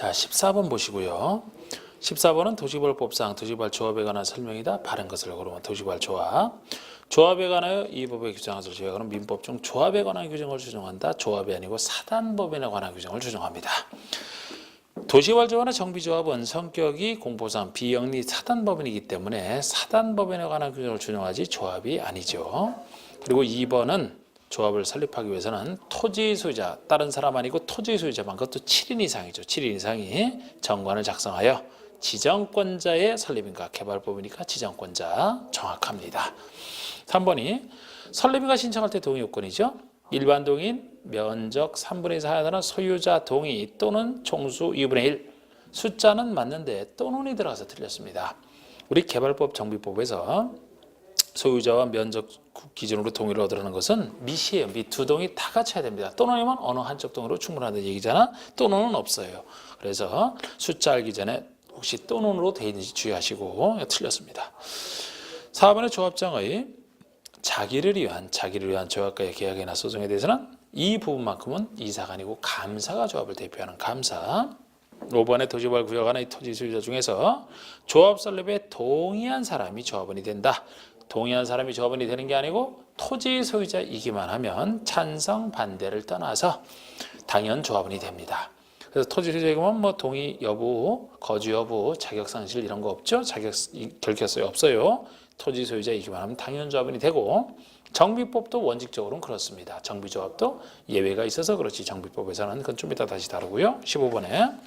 자, 14번 보시고요. 14번은 도시벌법상 도시벌 조합에 관한 설명이다. 바른 것을 고르면 도시벌 조합. 조합에 관하여 이 법의 규정을 제외하고는 민법 중 조합에 관한 규정을 추정한다. 조합이 아니고 사단법인에 관한 규정을 추정합니다. 도시벌 조합과 정비조합은 성격이 공포상 비영리 사단법인이기 때문에 사단법인에 관한 규정을 추정하지 조합이 아니죠. 그리고 2번은 조합을 설립하기 위해서는 토지 소유자, 다른 사람 아니고 토지 소유자만, 그것도 7인 이상이죠. 7인 이상이 정관을 작성하여 지정권자의 설립인가, 개발법이니까 지정권자 정확합니다. 3번이 설립인가 신청할 때 동의 요건이죠. 일반 동의인, 면적 3분의 2 하여는 소유자 동의 또는 총수 2분의 1. 숫자는 맞는데 또는이 들어가서 틀렸습니다. 우리 개발법 정비법에서 소유자와 면적 기준으로 동의를 얻으라는 것은 미시예요. 미 두 동의 다 갖춰야 됩니다. 또는이면 어느 한쪽 동의로 충분하다는 얘기잖아. 또는은 없어요. 그래서 숫자 알기 전에 혹시 또는으로 되어 있는지 주의하시고 틀렸습니다. 4번의 조합장의 자기를 위한 조합과의 계약이나 소송에 대해서는 이 부분만큼은 이사가 아니고 감사가 조합을 대표하는 감사. 5번의 도시벌 구역 안의 토지 소유자 중에서 조합 설립에 동의한 사람이 조합원이 된다. 동의한 사람이 조합원이 되는 게 아니고 토지 소유자이기만 하면 찬성 반대를 떠나서 당연 조합원이 됩니다. 그래서 토지 소유자이면 뭐 동의 여부, 거주 여부, 자격 상실 이런 거 없죠. 자격 결격서에 없어요. 토지 소유자이기만 하면 당연 조합원이 되고, 정비법도 원칙적으로는 그렇습니다. 정비조합도 예외가 있어서 그렇지 정비법에서는 그건 좀 이따 다시 다루고요. 15번에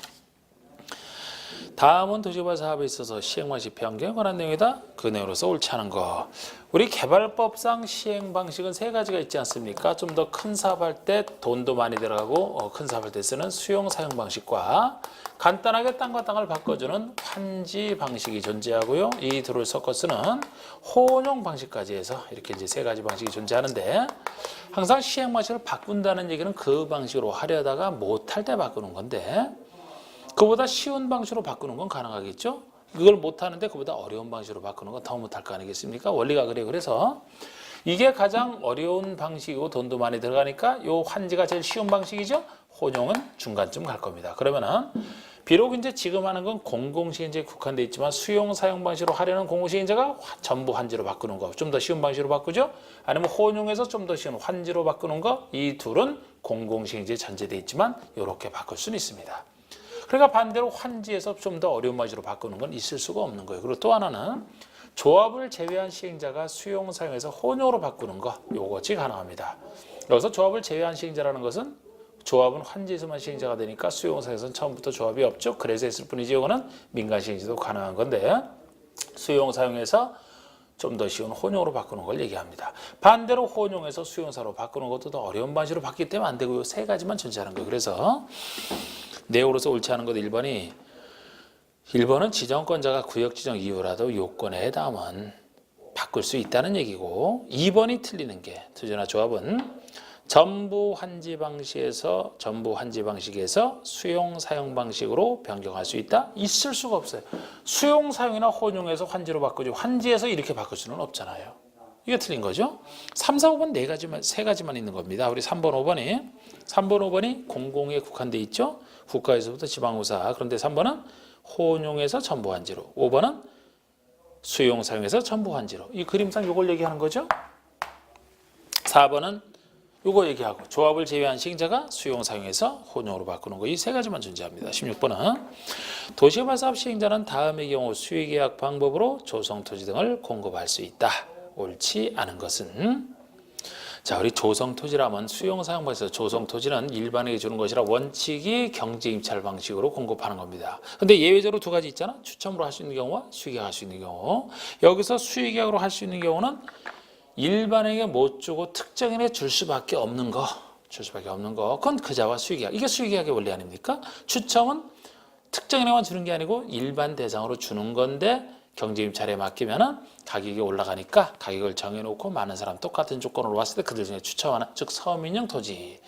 다음은 도시개발 사업에 있어서 시행 방식 변경에 관한 내용이다. 그 내용으로서 옳지 않은 거. 우리 개발법상 시행 방식은 세 가지가 있지 않습니까? 좀 더 큰 사업할 때 돈도 많이 들어가고 큰 사업할 때 쓰는 수용 사용 방식과 간단하게 땅과 땅을 바꿔주는 환지 방식이 존재하고요. 이 둘을 섞어 쓰는 혼용 방식까지 해서 이렇게 이제 세 가지 방식이 존재하는데, 항상 시행 방식을 바꾼다는 얘기는 그 방식으로 하려다가 못할 때 바꾸는 건데, 그보다 쉬운 방식으로 바꾸는 건 가능하겠죠. 그걸 못하는데 그보다 어려운 방식으로 바꾸는 건 더 못할 거 아니겠습니까? 원리가 그래요. 그래서 이게 가장 어려운 방식이고 돈도 많이 들어가니까 요 환지가 제일 쉬운 방식이죠. 혼용은 중간쯤 갈 겁니다. 그러면은 비록 이제 지금 하는 건 공공시행제에 국한돼 있지만 수용 사용 방식으로 하려는 공공시행제가 전부 환지로 바꾸는 거 좀 더 쉬운 방식으로 바꾸죠. 아니면 혼용해서 좀 더 쉬운 환지로 바꾸는 거, 이 둘은 공공시행제에 전제돼 있지만 이렇게 바꿀 수는 있습니다. 그러니까 반대로 환지에서 좀 더 어려운 방식으로 바꾸는 건 있을 수가 없는 거예요. 그리고 또 하나는 조합을 제외한 시행자가 수용 사용해서 혼용으로 바꾸는 거, 이것이 가능합니다. 여기서 조합을 제외한 시행자라는 것은 조합은 환지에서만 시행자가 되니까 수용 사용에서는 처음부터 조합이 없죠. 그래서 했을 뿐이지 이거는 민간 시행자도 가능한 건데, 수용 사용해서 좀 더 쉬운 혼용으로 바꾸는 걸 얘기합니다. 반대로 혼용해서 수용사로 바꾸는 것도 더 어려운 방식으로 바뀌기 때문에 안 되고요. 세 가지만 존재하는 거예요. 그래서 내용으로서 옳지 않은 것 1번은 지정권자가 구역 지정 이후라도 요건에 해당하면 바꿀 수 있다는 얘기고, 2번이 틀리는 게 투자나 조합은 전부 환지 방식에서 수용 사용 방식으로 변경할 수 있다? 있을 수가 없어요. 수용 사용이나 혼용해서 환지로 바꾸지 환지에서 이렇게 바꿀 수는 없잖아요. 이게 틀린 거죠. 3, 4, 5번 세 가지만 있는 겁니다. 우리 3번, 5번이 공공에 국한돼 있죠. 국가에서부터 지방구사. 그런데 3번은 혼용해서 전부 환지로, 5번은 수용 사용해서 전부 환지로. 이 그림상 이걸 얘기하는 거죠. 4번은 이거 얘기하고 조합을 제외한 시행자가 수용 사용해서 혼용으로 바꾸는 거, 이 세 가지만 존재합니다. 16번은 도시개발 사업 시행자는 다음의 경우 수의계약 방법으로 조성토지 등을 공급할 수 있다. 옳지 않은 것은, 자, 우리 조성토지라면 수용사용 방식에서 조성토지는 일반에게 주는 것이라 원칙이 경제입찰 방식으로 공급하는 겁니다. 근데 예외적으로 두 가지 있잖아. 추첨으로 할 수 있는 경우와 수의계약 할 수 있는 경우. 여기서 수의계약으로 할 수 있는 경우는 일반에게 못 주고 특정인에 줄 수밖에 없는 거. 그건 그자와 수의계약. 이게 수의계약의 원리 아닙니까? 추첨은 특정인에만 주는 게 아니고 일반 대상으로 주는 건데, 경제입찰에 맡기면은 가격이 올라가니까 가격을 정해놓고 많은 사람 똑같은 조건으로 왔을 때 그들 중에 추첨하는, 즉 서민형 토지.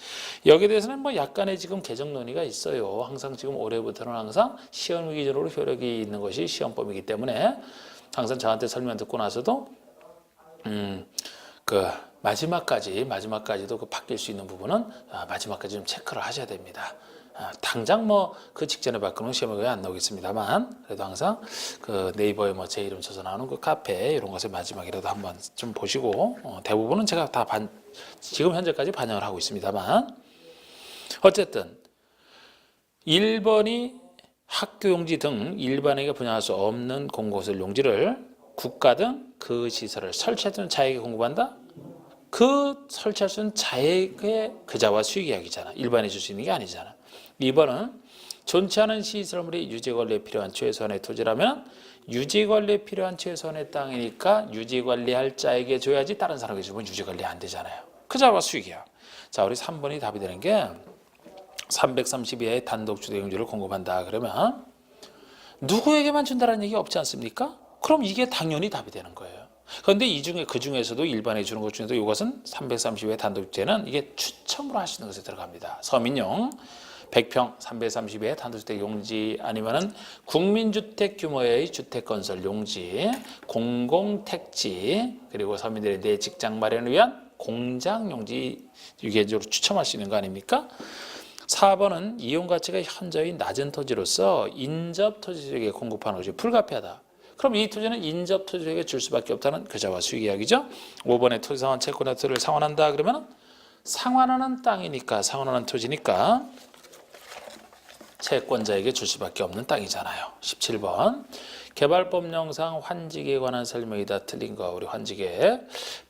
여기에 대해서는 뭐 약간의 지금 개정 논의가 있어요. 항상 지금 올해부터는 항상 시험 기준으로 효력이 있는 것이 시험법이기 때문에 항상 저한테 설명 듣고 나서도 그 마지막까지도 그 바뀔 수 있는 부분은 마지막까지 좀 체크를 하셔야 됩니다. 당장 뭐 그 직전에 바꾸는 시험에 거의 안 나오겠습니다만 그래도 항상 그 네이버에 뭐 제 이름 쳐서 나오는 그 카페 이런 것의 마지막이라도 한번 좀 보시고 대부분은 제가 다 지금 현재까지 반영을 하고 있습니다만 어쨌든 1번이 학교 용지 등 일반에게 분양할 수 없는 공공시설 용지를 국가 등 그 시설을 설치할 수 있는 자에게 공급한다. 그 설치할 수 있는 자에게 그자와 수익이야기잖아. 일반에 줄 수 있는 게 아니잖아. 2번은 존치 않은 시설물이 유지관리에 필요한 최소한의 토지라면 유지관리에 필요한 최소한의 땅이니까 유지관리할 자에게 줘야지 다른 사람에게 주면 유지관리 안 되잖아요. 그자와 수익이야. 자, 우리 3번이 답이 되는 게 330 이하의 단독주택 용지를 공급한다. 그러면 누구에게만 준다는 얘기 없지 않습니까? 그럼 이게 당연히 답이 되는 거예요. 그런데 그 중에서도 일반에 주는 것 중에도 이것은 330의 단독주택은 이게 추첨으로 할 수 있는 것에 들어갑니다. 서민용 100평 330의 단독주택 용지 아니면은 국민주택 규모의 주택건설 용지, 공공택지 그리고 서민들의 내 직장 마련을 위한 공장 용지 유계적으로 추첨할 수 있는 거 아닙니까? 4번은 이용 가치가 현저히 낮은 토지로서 인접 토지주택에 공급하는 것이 불가피하다. 그럼 이 토지는 인접 토지주택에 줄 수밖에 없다는 그자와 수익 이야기죠. 5번에 토지상환 채권의 토지를 상환한다 그러면 상환하는 땅이니까 상환하는 토지니까 채권자에게 줄 수밖에 없는 땅이잖아요. 17번 개발법령상 환지계에 관한 설명이다. 틀린 거 우리 환지계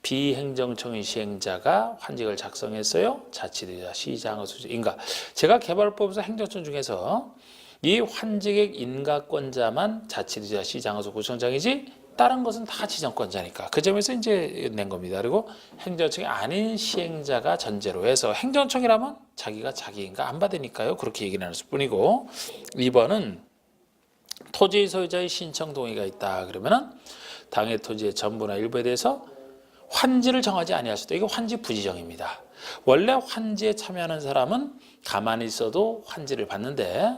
비행정청의 시행자가 환지계를 작성했어요. 자치대자 시장의 수인가. 제가 개발법에서 행정청 중에서 이 환지객 인가권자만 자치대자 시장의 구청장이지 다른 것은 다 지정권자니까 그 점에서 이제 낸 겁니다. 그리고 행정청이 아닌 시행자가 전제로 해서 행정청이라면 자기가 자기 인가 안 받으니까요. 그렇게 얘기를 하는 뿐이고 2번은 토지 소유자의 신청 동의가 있다. 그러면은 당해 토지의 전부나 일부에 대해서 환지를 정하지 아니할 수도 이게 환지 부지정입니다. 원래 환지에 참여하는 사람은 가만히 있어도 환지를 받는데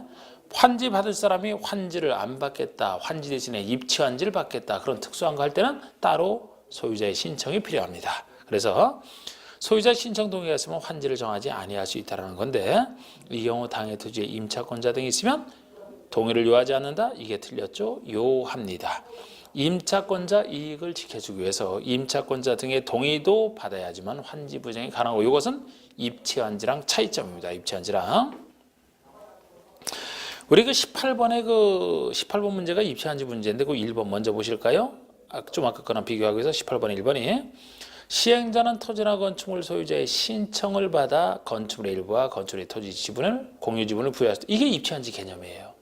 환지 받을 사람이 환지를 안 받겠다. 환지 대신에 입치환지를 받겠다. 그런 특수한 거 할 때는 따로 소유자의 신청이 필요합니다. 그래서 소유자 신청 동의가 있으면 환지를 정하지 아니할 수 있다는 건데 이 경우 당해 토지의 임차권자 등이 있으면 동의를 요하지 않는다? 이게 틀렸죠? 요합니다. 임차권자 이익을 지켜주기 위해서 임차권자 등의 동의도 받아야지만 환지 부정이 가능하고 이것은 입치환지랑 차이점입니다. 입치환지랑 우리 그 18번 문제가 입치환지 문제인데 그 1번 먼저 보실까요? 좀 아까 거랑 비교하기 위해서 18번 1번이 시행자는 토지나 건축물 소유자의 신청을 받아 건축물의 일부와 건축물의 토지 지분을 공유 지분을 부여할 수 이게 입치환지 개념이에요.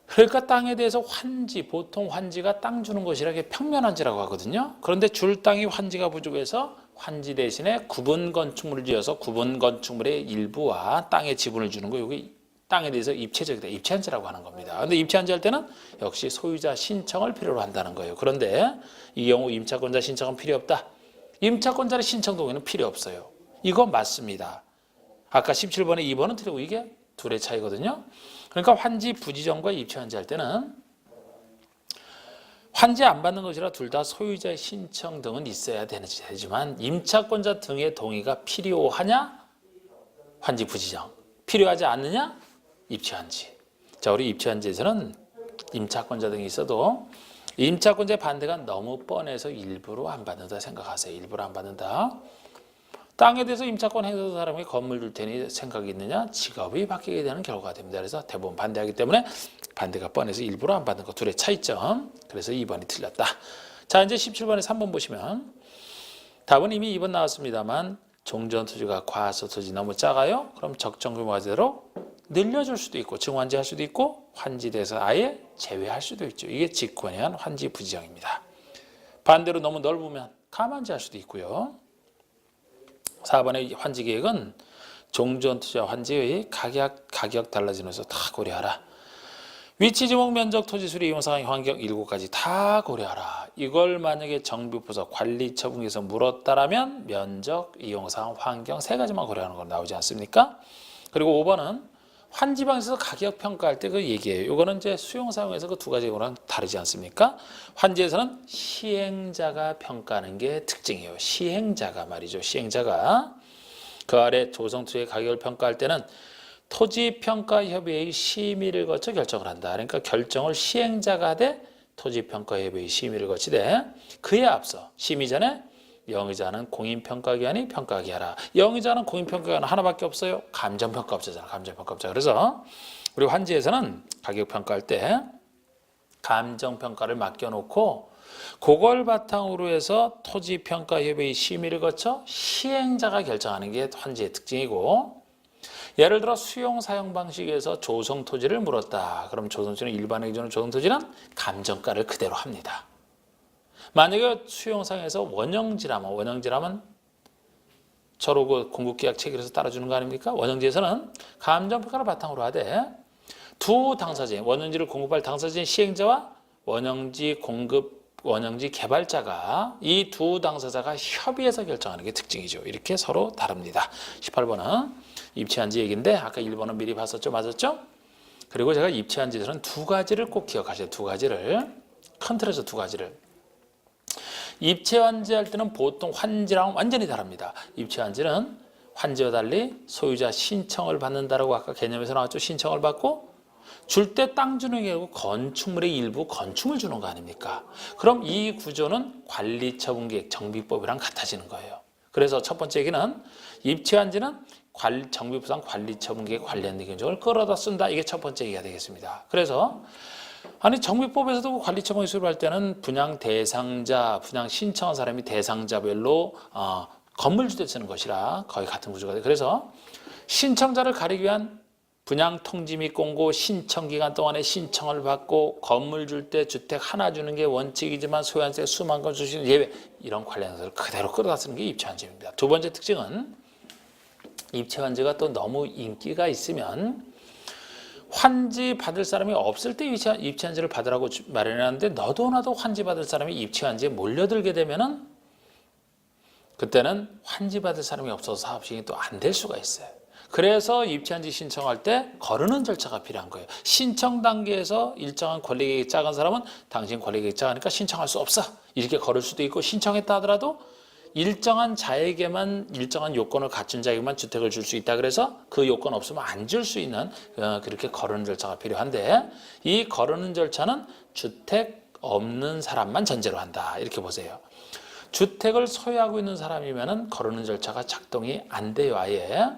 그러니까 땅에 대해서 환지, 보통 환지가 땅 주는 것이라 이게 평면환지라고 하거든요. 그런데 줄 땅이 환지가 부족해서 환지 대신에 구분 건축물을 지어서 구분 건축물의 일부와 땅의 지분을 주는 거 여기 땅에 대해서 입체적이다. 입체환지라고 하는 겁니다. 그런데 입체환지 할 때는 역시 소유자 신청을 필요로 한다는 거예요. 그런데 이 경우 임차권자 신청은 필요 없다. 임차권자의 신청 동의는 필요 없어요. 이거 맞습니다. 아까 17번에 2번은 틀리고 이게 둘의 차이거든요. 그러니까 환지 부지정과 입체환지 할 때는 환지 안 받는 것이라 둘 다 소유자의 신청 등은 있어야 되지만 임차권자 등의 동의가 필요하냐? 환지 부지정. 필요하지 않느냐? 입체환지. 자, 우리 입체환지에서는 임차권자 등이 있어도 임차권자의 반대가 너무 뻔해서 일부러 안 받는다 생각하세요. 일부러 안 받는다. 땅에 대해서 임차권 행사하는 사람이 건물 줄 테니 생각이 있느냐? 직업이 바뀌게 되는 결과가 됩니다. 그래서 대부분 반대하기 때문에 반대가 뻔해서 일부러 안 받는 것 둘의 차이점. 그래서 2번이 틀렸다. 자, 이제 17번에 3번 보시면 답은 이미 2번 나왔습니다만 종전 토지가 과소 토지 너무 작아요? 그럼 적정 규모대로 늘려줄 수도 있고 증환지할 수도 있고 환지돼서 아예 제외할 수도 있죠. 이게 직권에 의한 환지 부지정입니다. 반대로 너무 넓으면 가만지할 수도 있고요. 4번의 환지 계획은 종전 투자 환지의 가격 달라지는 것을 다 고려하라. 위치 지목 면적 토지 수리 이용 상황 환경 7가지 다 고려하라. 이걸 만약에 정비부서 관리 처분에서 물었다라면 면적 이용 상황 환경 3가지만 고려하는 건 나오지 않습니까? 그리고 5번은 환지방에서 가격 평가할 때 그 얘기예요. 이거는 이제 수용 사용에서 그 2가지랑 다르지 않습니까? 환지에서는 시행자가 평가하는 게 특징이에요. 시행자가 말이죠. 시행자가 그 아래 조성투의 가격을 평가할 때는 토지평가협의회의 심의를 거쳐 결정을 한다. 그러니까 결정을 시행자가 하되 토지평가협의회의 심의를 거치되 그에 앞서 심의 전에 영의자는 공인평가기관이 평가하게 하라. 영의자는 공인평가기관 하나밖에 없어요. 감정평가업자잖아. 감정평가업자. 그래서 우리 환지에서는 가격 평가할 때 감정평가를 맡겨놓고 그걸 바탕으로 해서 토지평가협의회 심의를 거쳐 시행자가 결정하는 게 환지의 특징이고, 예를 들어 수용 사용 방식에서 조성 토지를 물었다. 그럼 조성 토지는 일반의 기준으로 조성 토지는 감정가를 그대로 합니다. 만약에 수용상에서 원형지라면 서로 그 공급계약 체결해서 따라주는 거 아닙니까? 원형지에서는 감정평가를 바탕으로 하되 두 당사자인, 원형지를 공급할 당사자인 시행자와 원형지 개발자가 이 두 당사자가 협의해서 결정하는 게 특징이죠. 이렇게 서로 다릅니다. 18번은 입체한지 얘기인데 아까 1번은 미리 봤었죠? 맞았죠? 그리고 제가 입체한지에서는 두 가지를 꼭 기억하셔야 돼요. 두 가지를. 큰 틀에서 두 가지를. 입체환지할 때는 보통 환지랑 완전히 다릅니다. 입체환지는 환지와 달리 소유자 신청을 받는다라고 아까 개념에서 나왔죠. 신청을 받고 줄 때 땅 주는 게 아니고 건축물의 일부 건축물 주는 거 아닙니까? 그럼 이 구조는 관리처분계획 정비법이랑 같아지는 거예요. 그래서 첫 번째 얘기는 입체환지는 정비법상 관리처분계획 관련된 규정을 끌어다 쓴다. 이게 첫 번째 얘기가 되겠습니다. 그래서 정비법에서도 관리처분 이수를 할 때는 분양 대상자, 분양 신청한 사람이 대상자별로 건물 주택 쓰는 것이라 거의 같은 구조가 돼요. 그래서 신청자를 가리기 위한 분양 통지 및 공고 신청 기간 동안에 신청을 받고 건물 줄 때 주택 하나 주는 게 원칙이지만 소유한세 수만 건 주시는 예외, 이런 관련해서 그대로 끌어다 쓰는 게 입체환지입니다. 두 번째 특징은 입체환지가 또 너무 인기가 있으면 환지 받을 사람이 없을 때 입체환지를 받으라고 마련해놨는데 너도 나도 환지 받을 사람이 입체환지에 몰려들게 되면은 그때는 환지 받을 사람이 없어서 사업 시행이 또 안 될 수가 있어요. 그래서 입체환지 신청할 때 거르는 절차가 필요한 거예요. 신청 단계에서 일정한 권리계획이 작은 사람은 당신 권리계획이 작으니까 신청할 수 없어. 이렇게 거를 수도 있고, 신청했다 하더라도 일정한 자에게만, 일정한 요건을 갖춘 자에게만 주택을 줄 수 있다. 그래서 그 요건 없으면 안 줄 수 있는 그렇게 거르는 절차가 필요한데, 이 거르는 절차는 주택 없는 사람만 전제로 한다. 이렇게 보세요. 주택을 소유하고 있는 사람이면은 거르는 절차가 작동이 안 돼요. 아예.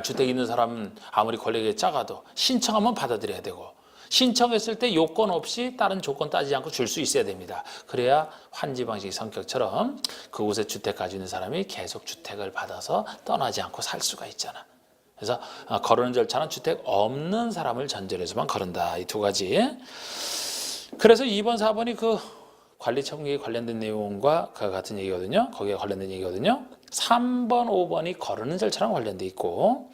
주택 있는 사람은 아무리 권리계획이 작아도 신청하면 받아들여야 되고, 신청했을 때 요건 없이 다른 조건 따지지 않고 줄 수 있어야 됩니다. 그래야 환지 방식 성격처럼 그곳에 주택 가지고 있는 사람이 계속 주택을 받아서 떠나지 않고 살 수가 있잖아. 그래서 거르는 절차는 주택 없는 사람을 전제로 해서만 거른다. 이 두 가지. 그래서 2번, 4번이 그 관리처분계획에 관련된 내용과 같은 얘기거든요. 거기에 관련된 얘기거든요. 3번, 5번이 거르는 절차랑 관련돼 있고,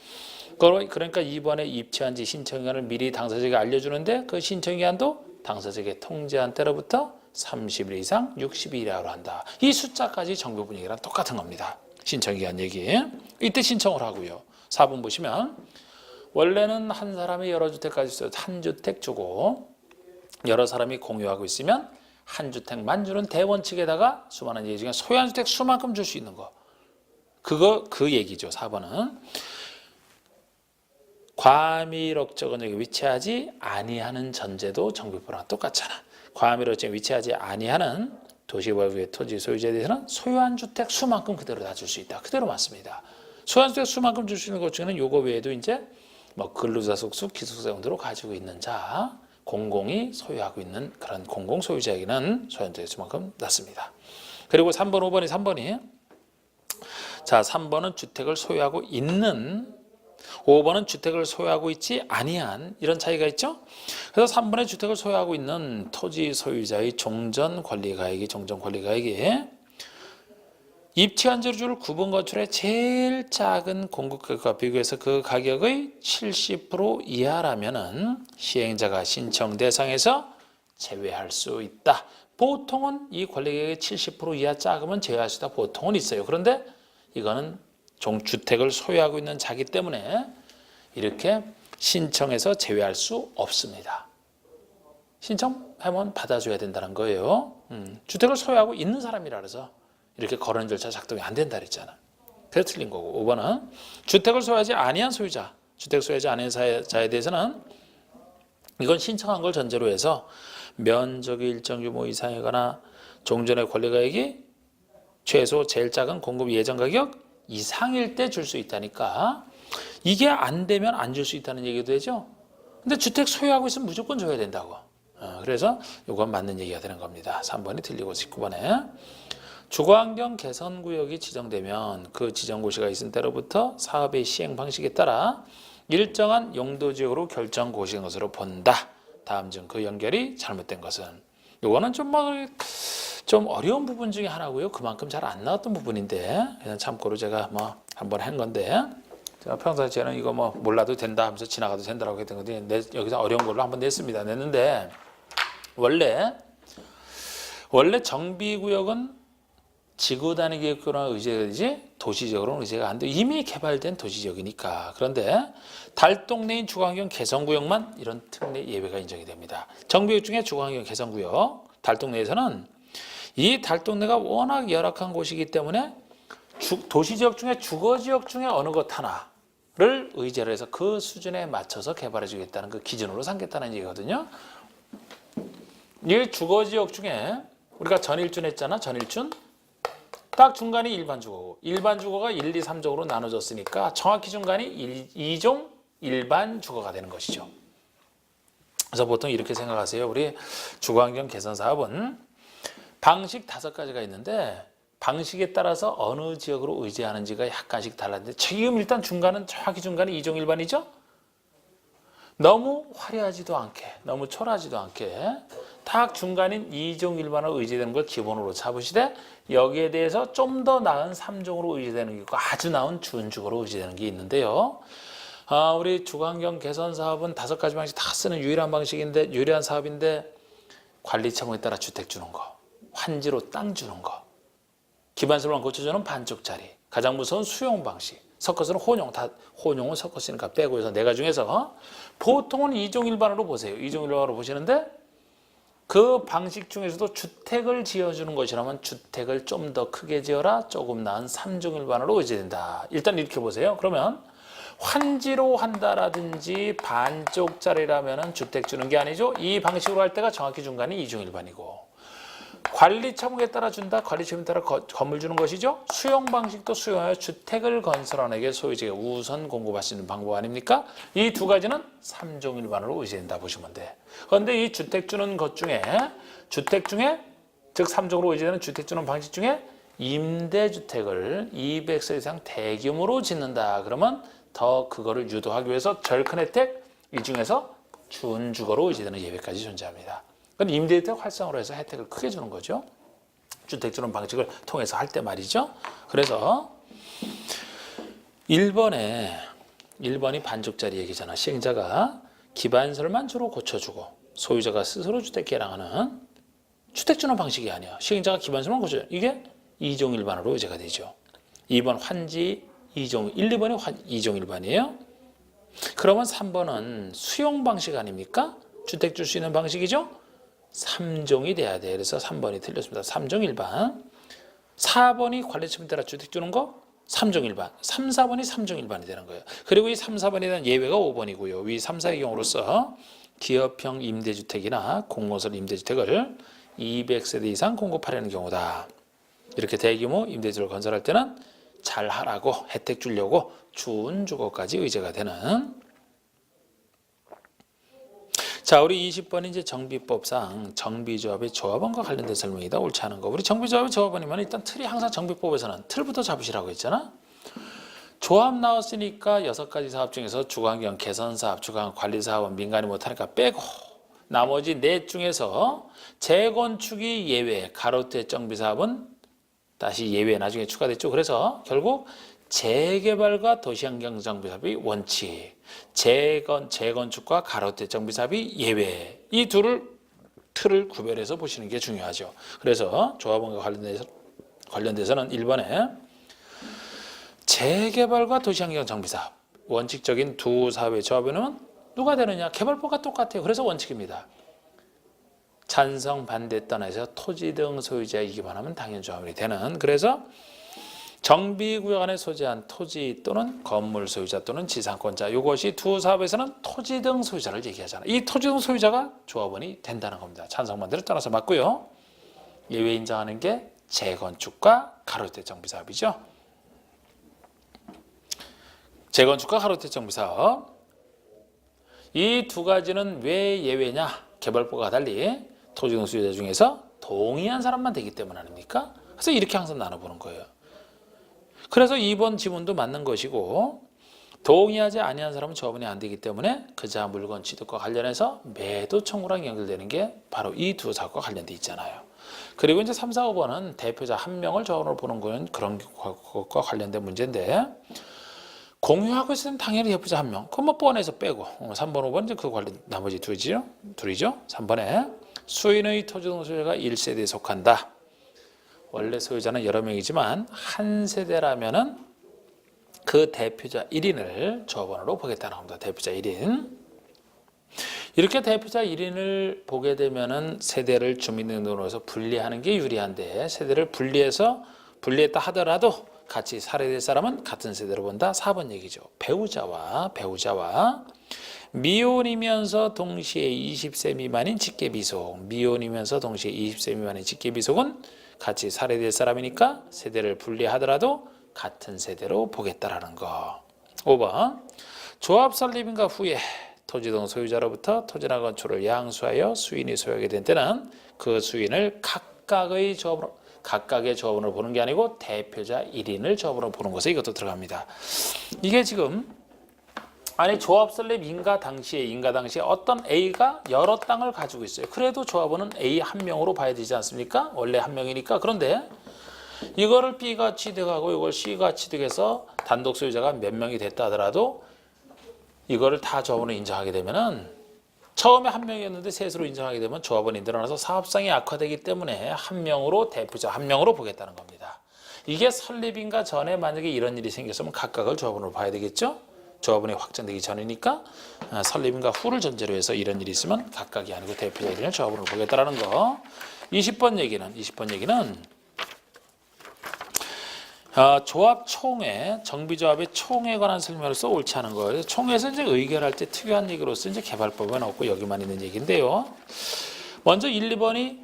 그러니까 이번에 입체한지 신청기간을 미리 당사자에게 알려주는데 그 신청기간도 당사자에게 통지한 때로부터 30일 이상 60일 이하로 한다. 이 숫자까지 정비법 얘기랑 똑같은 겁니다. 신청기간 얘기. 이때 신청을 하고요. 4번 보시면 원래는 한 사람이 여러 주택까지 있어요. 한 주택 주고 여러 사람이 공유하고 있으면 한 주택만 주는 대원칙에다가 수많은 얘기 중에 소유한 주택 수만큼 줄 수 있는 거. 그 얘기죠. 4번은. 과밀억정은 위치하지 아니하는 전제도 정비법이랑 똑같잖아. 과밀억정에 위치하지 아니하는 도시개발구의 토지 소유자에 대해서는 소유한 주택 수만큼 그대로 다 줄 수 있다. 그대로 맞습니다. 소유한 주택 수만큼 줄 수 있는 것 중에는 요거 외에도 이제 근로자 속수, 기숙사 용도로 가지고 있는 자, 공공이 소유하고 있는 그런 공공 소유자에게는 소유한 주택 수만큼 낮습니다. 그리고 3번, 5번이 3번이 자, 3번은 주택을 소유하고 있는, 5번은 주택을 소유하고 있지 아니한, 이런 차이가 있죠. 그래서 3번에 주택을 소유하고 있는 토지 소유자의 종전관리가액이 입체한지로 줄 구분 건축의 제일 작은 공급가격과 비교해서 그 가격의 70% 이하라면은 시행자가 신청 대상에서 제외할 수 있다. 보통은 이 권리계획의 70% 이하 작으면 제외할 수 있다. 보통은 있어요. 그런데 이거는 주택을 소유하고 있는 자기 때문에 이렇게 신청해서 제외할 수 없습니다. 신청하면 받아줘야 된다는 거예요. 주택을 소유하고 있는 사람이라 그래서 이렇게 거르는 절차 작동이 안 된다 그랬잖아. 그래서 틀린 거고. 5번은 주택을 소유하지 아니한 소유자, 주택 소유하지 않은 자에 대해서는 이건 신청한 걸 전제로 해서 면적이 일정 규모 이상이거나 종전의 권리가액이 최소 제일 작은 공급 예정 가격 이상일 때 줄 수 있다니까 이게 안 되면 안 줄 수 있다는 얘기도 되죠. 근데 주택 소유하고 있으면 무조건 줘야 된다고. 그래서 이건 맞는 얘기가 되는 겁니다. 3번이 틀리고 19번에 주거환경 개선구역이 지정되면 그 지정고시가 있은 때로부터 사업의 시행 방식에 따라 일정한 용도지역으로 결정 고시인 것으로 본다. 다음 중 그 연결이 잘못된 것은 이거는 좀 어려운 부분 중에 하나고요. 그만큼 잘 안 나왔던 부분인데 그냥 참고로 제가 한번 한 건데 제가 평상시에는 이거 몰라도 된다 하면서 지나가도 된다라고 했던 건데 여기서 어려운 걸로 한번 냈는데 원래 정비구역은 지구 단위 계획으로는 의제가 되지 도시적으로는 의제가 안 돼. 이미 개발된 도시적이니까. 그런데 달동네인 주거환경 개선구역만 이런 특례 예외가 인정이 됩니다. 정비구역 중에 주거환경 개선구역 달동네에서는 이 달동네가 워낙 열악한 곳이기 때문에 도시지역 중에 주거지역 중에 어느 것 하나를 의제로 해서 그 수준에 맞춰서 개발해 주겠다는 그 기준으로 삼겠다는 얘기거든요. 이 주거지역 중에 우리가 전일준 했잖아. 전일준. 딱 중간이 일반 주거고 일반 주거가 1, 2, 3종으로 나눠졌으니까 정확히 중간이 2종 일반 주거가 되는 것이죠. 그래서 보통 이렇게 생각하세요. 우리 주거환경 개선 사업은 방식 5가지가 있는데 방식에 따라서 어느 지역으로 의지하는지가 약간씩 달랐는데 지금 일단 중간은 정확히 중간이 2종 일반이죠. 너무 화려하지도 않게 너무 초라하지도 않게 딱 중간인 2종 일반으로 의지되는 걸 기본으로 잡으시되 여기에 대해서 좀 더 나은 3종으로 의지되는 게 있고 아주 나은 준주거로 의지되는 게 있는데요. 우리 주거환경 개선 사업은 5가지 방식 다 쓰는 유일한 사업인데 관리 처분에 따라 주택 주는 거, 환지로 땅 주는 거, 기반설만 고쳐주는 반쪽짜리, 가장 무서운 수용 방식, 섞어서는 혼용은 섞었으니까 빼고 해서 4가지 중에서 보통은 2종 일반으로 보세요. 2종 일반으로 보시는데 그 방식 중에서도 주택을 지어주는 것이라면 주택을 좀 더 크게 지어라. 조금 나은 3종 일반으로 의지된다. 일단 이렇게 보세요. 그러면 환지로 한다라든지 반쪽짜리라면 주택 주는 게 아니죠. 이 방식으로 할 때가 정확히 중간이 2종 일반이고 관리 처분에 따라 준다. 관리 처분에 따라 건물 주는 것이죠. 수용 방식도 수용하여 주택을 건설하는 게 소유지가 우선 공급할 수 있는 방법 아닙니까? 이 2가지는 3종 일반으로 의지된다 보시면 돼. 그런데 이 주택 주는 것 중에 즉 3종으로 의지되는 주택 주는 방식 중에 임대주택을 200세 이상 대규모로 짓는다. 그러면 더 그거를 유도하기 위해서 덜 큰 혜택 이 중에서 준주거로 의지되는 예외까지 존재합니다. 그건 임대주택 활성화로 해서 혜택을 크게 주는 거죠. 주택 주는 방식을 통해서 할 때 말이죠. 그래서 1번이 반쪽짜리 얘기잖아. 시행자가 기반설만 주로 고쳐주고 소유자가 스스로 주택 개량하는 주택 주는 방식이 아니야. 시행자가 기반설만 고쳐줘. 이게 2종 일반으로 의제가 되죠. 2번 환지 2종, 1, 2번이 2종 일반이에요. 그러면 3번은 수용 방식 아닙니까? 주택 줄 수 있는 방식이죠. 3종이 돼야 돼. 그래서 3번이 틀렸습니다. 3종 일반. 4번이 관리 처분에 따라 주택 주는 거 3종 일반. 3, 4번이 3종 일반이 되는 거예요. 그리고 이 3, 4번에 대한 예외가 5번이고요. 위 3, 4의 경우로서 기업형 임대주택이나 공공시설 임대주택을 200세대 이상 공급하려는 경우다. 이렇게 대규모 임대주택을 건설할 때는 잘하라고 혜택 주려고 준주거까지 의제가 되는. 자, 우리 20번이 이제 정비법상 정비조합의 조합원과 관련된 설명이다. 옳지 않은 거. 우리 정비조합의 조합원이면 일단 틀이 항상 정비법에서는 틀부터 잡으시라고 했잖아. 조합 나왔으니까 6가지 사업 중에서 주거환경 개선사업, 주거환경 관리사업은 민간이 못하니까 빼고 나머지 4 중에서 재건축이 예외, 가로태 정비사업은 다시 예외 나중에 추가됐죠. 그래서 결국 재개발과 도시환경 정비사업이 원칙, 재건축과 가로태 정비사업이 예외. 이 틀을 구별해서 보시는 게 중요하죠. 그래서 조합원과 관련돼서는 1번에 재개발과 도시환경 정비사업 원칙적인 두 사업의 조합에는 누가 되느냐? 개발법과 똑같아요. 그래서 원칙입니다. 찬성 반대 떠나서 토지 등 소유자의 이기만 하면 당연 조합이 되는. 그래서 정비구역 안에 소재한 토지 또는 건물 소유자 또는 지상권자, 이것이 두 사업에서는 토지 등 소유자를 얘기하잖아요. 이 토지 등 소유자가 조합원이 된다는 겁니다. 찬성반대를 떠나서 맞고요. 예외 인정하는 게 재건축과 가로주택 정비사업이죠. 재건축과 가로주택 정비사업, 이 두 가지는 왜 예외냐? 개발법과 달리 토지 등 소유자 중에서 동의한 사람만 되기 때문 아닙니까? 그래서 이렇게 항상 나눠보는 거예요. 그래서 2번 지문도 맞는 것이고, 동의하지 아니한 사람은 조합원이 안 되기 때문에 그자 물건 취득과 관련해서 매도 청구랑 연결되는 게 바로 이 두 사업과 관련돼 있잖아요. 그리고 이제 3, 4, 5번은 대표자 한 명을 조합원으로 보는 건 그런 것과 관련된 문제인데, 공유하고 있으면 당연히 대표자 한 명. 그건 뭐 뻔해서 빼고. 3번, 5번 이제 그 관련 나머지 둘이죠. 3번에 수인의 토지 등 소유자가 1세대에 속한다. 원래 소유자는 여러 명이지만 한 세대라면은 그 대표자 1인을 조합원으로 보겠다는 겁니다. 대표자 1인. 이렇게 대표자 1인을 보게 되면은 세대를 주민등록으로서 분리하는 게 유리한데, 세대를 분리했다 하더라도 같이 살아야 사람은 같은 세대로 본다. 4번 얘기죠. 배우자와 미혼이면서 동시에 20세 미만인 직계비속. 미혼이면서 동시에 20세 미만인 직계비속은 같이 살아야 사람이니까 세대를 분리하더라도 같은 세대로 보겠다라는 거. 5번. 조합 설립인가 후에 토지 등 소유자로부터 토지나 건축을 양수하여 수인이 소유하게 된 때는 그 수인을 각각의 조합원으로 보는 게 아니고 대표자 1인을 조합원으로 보는 것에 이것도 들어갑니다. 이게 지금 조합 설립 인가 당시에 어떤 A가 여러 땅을 가지고 있어요. 그래도 조합원은 A 한 명으로 봐야 되지 않습니까? 원래 한 명이니까. 그런데 이거를 B가 취득하고 이걸 C가 취득해서 단독 소유자가 몇 명이 됐다 하더라도 이거를 다 조합원으로 인정하게 되면은, 처음에 한 명이었는데 셋으로 인정하게 되면 조합원이 늘어나서 사업상이 악화되기 때문에 한 명으로, 대표자 한 명으로 보겠다는 겁니다. 이게 설립인가 전에 만약에 이런 일이 생겼으면 각각을 조합원으로 봐야 되겠죠? 조합원이 확정되기 전이니까 설립인가 후를 전제로 해서 이런 일이 있으면 각각이 아니고 대표자 1인을 조합원으로 보겠다는 거. 20번 얘기는 조합 총회, 정비조합의 총회에 관한 설명으로서 옳지 않은 거예요. 총회에서 이제 의결할 때 특유한 얘기로서 이제 개발법은 없고 여기만 있는 얘기인데요. 먼저 1, 2번이